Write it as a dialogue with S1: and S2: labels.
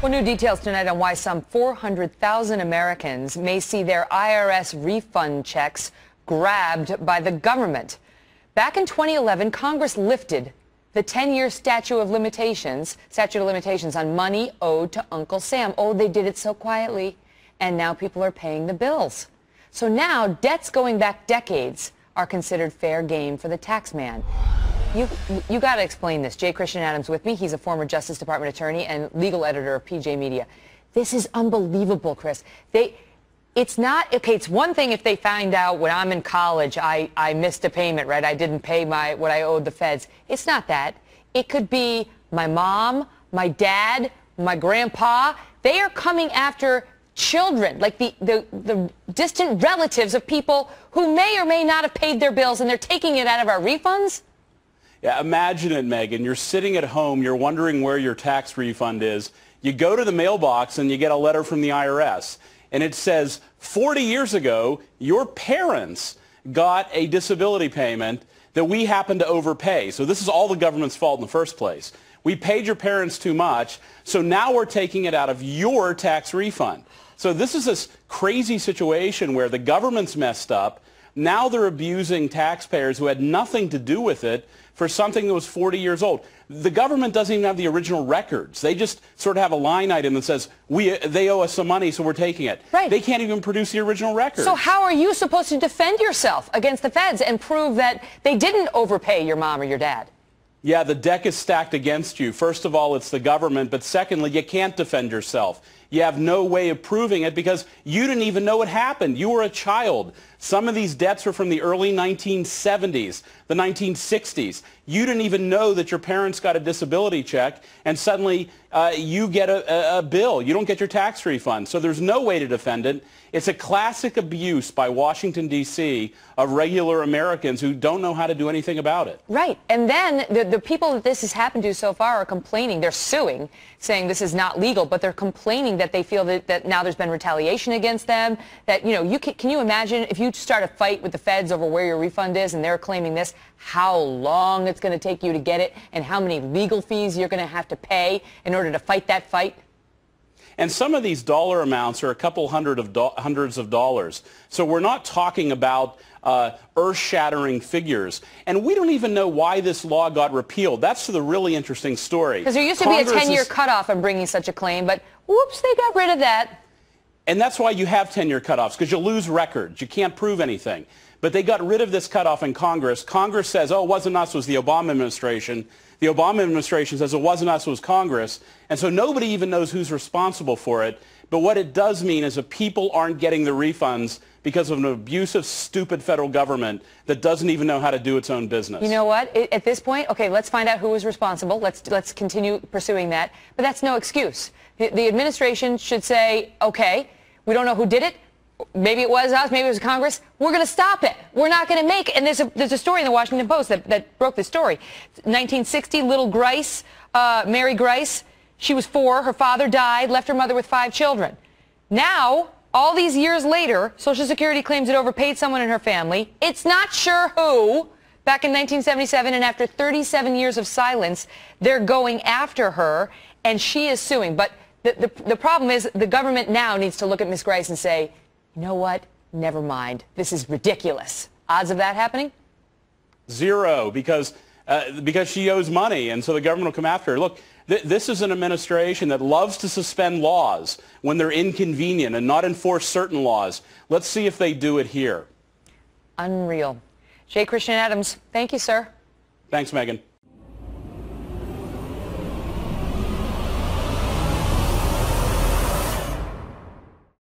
S1: Well, new details tonight on why some 400,000 Americans may see their IRS refund checks grabbed by the government. Back in 2011, Congress lifted the 10-year statute of limitations on money owed to Uncle Sam. Oh, they did it so quietly, and now people are paying the bills. So now debts going back decades are considered fair game for the tax man. You got to explain this. J. Christian Adams with me. He's a former Justice Department attorney and legal editor of PJ Media. This is unbelievable, Chris. It's not, okay, it's one thing if they find out when I'm in college I missed a payment, right? I didn't pay what I owed the feds. It's not that. It could be my mom, my dad, my grandpa. They are coming after children, like the distant relatives of people who may or may not have paid their bills, and they're taking it out of our refunds?
S2: Yeah, imagine it, Megan. You're sitting at home, you're wondering where your tax refund is. You go to the mailbox and you get a letter from the IRS. And it says, 40 years ago, your parents got a disability payment that we happened to overpay. So this is all the government's fault in the first place. We paid your parents too much, so now we're taking it out of your tax refund. So this is this crazy situation where the government's messed up. Now they're abusing taxpayers who had nothing to do with it for something that was 40 years old. The government doesn't even have the original records. They just sort of have a line item that says, they owe us some money, so we're taking it.
S1: Right.
S2: They can't even produce the original records.
S1: So how are you supposed to defend yourself against the feds and prove that they didn't overpay your mom or your dad?
S2: Yeah, the deck is stacked against you. First of all, it's the government, but secondly, you can't defend yourself. You have no way of proving it because you didn't even know it happened. You were a child. Some of these debts are from the early 1970s, the 1960s. You didn't even know that your parents got a disability check, and suddenly you get a bill. You don't get your tax refund. So there's no way to defend it. It's a classic abuse by Washington, D.C. of regular Americans who don't know how to do anything about it.
S1: Right. And then the people that this has happened to so far are complaining. They're suing, saying this is not legal, but they're complaining that they feel that now there's been retaliation against them, that, you know, can you imagine if you start a fight with the feds over where your refund is and they're claiming this, how long it's going to take you to get it and how many legal fees you're going to have to pay in order to fight that fight?
S2: And some of these dollar amounts are a couple hundreds of dollars. So we're not talking about earth-shattering figures. And we don't even know why this law got repealed. That's the really interesting story.
S1: Because there used to be a 10-year cutoff on bringing such a claim, but whoops, they got rid of that.
S2: And that's why you have 10-year cutoffs, because you lose records. You can't prove anything. But they got rid of this cutoff in Congress. Congress says, oh, it wasn't us, it was the Obama administration. The Obama administration says it wasn't us, it was Congress. And so nobody even knows who's responsible for it. But what it does mean is that people aren't getting the refunds because of an abusive, stupid federal government that doesn't even know how to do its own business.
S1: You know what? At this point, okay, let's find out who was responsible. Let's continue pursuing that. But that's no excuse. The administration should say, okay, we don't know who did it. Maybe it was us, maybe it was Congress. We're going to stop it. We're not going to make it. And there's a story in the Washington Post that broke the story. 1960, little Grice, Mary Grice, she was 4. Her father died, left her mother with 5 children. Now, all these years later, Social Security claims it overpaid someone in her family. It's not sure who. Back in 1977, and after 37 years of silence, they're going after her, and she is suing. But the problem is the government now needs to look at Ms. Grice and say, you know what? Never mind. This is ridiculous. Odds of that happening?
S2: 0, because she owes money, and so the government will come after her. Look, this is an administration that loves to suspend laws when they're inconvenient and not enforce certain laws. Let's see if they do it here.
S1: Unreal. J. Christian Adams, thank you, sir.
S2: Thanks, Megan.